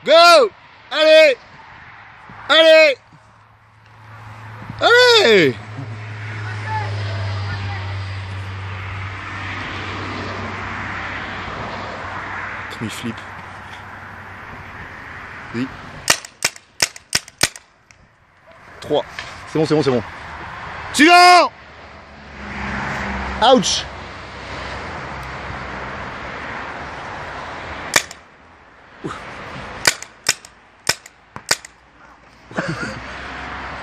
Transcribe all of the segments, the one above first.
Go! Allez! Allez! Allez! Comment il flippe. Oui. 3. C'est bon, c'est bon, c'est bon. Suivant! Ouch!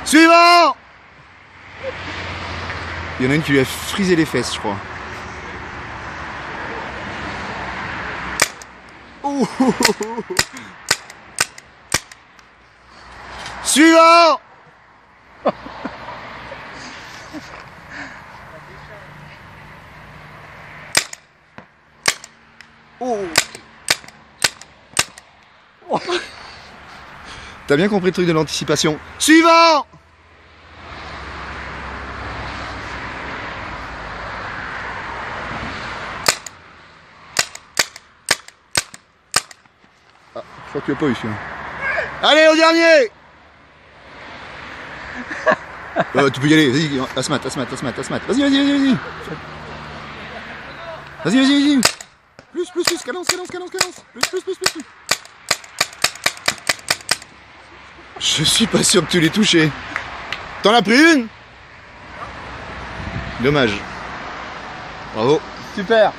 Suivant! Il y en a une qui lui a frisé les fesses, je crois. Suivant! T'as bien compris le truc de l'anticipation. Suivant! Ah, je crois qu'il n'y a pas eu celui-là. Allez, au dernier! Tu peux y aller, vas-y, Asmat. Vas-y. Vas-y. Plus, cadence. Plus. Je suis pas sûr que tu l'aies touché. T'en as pris une? Dommage. Bravo. Super.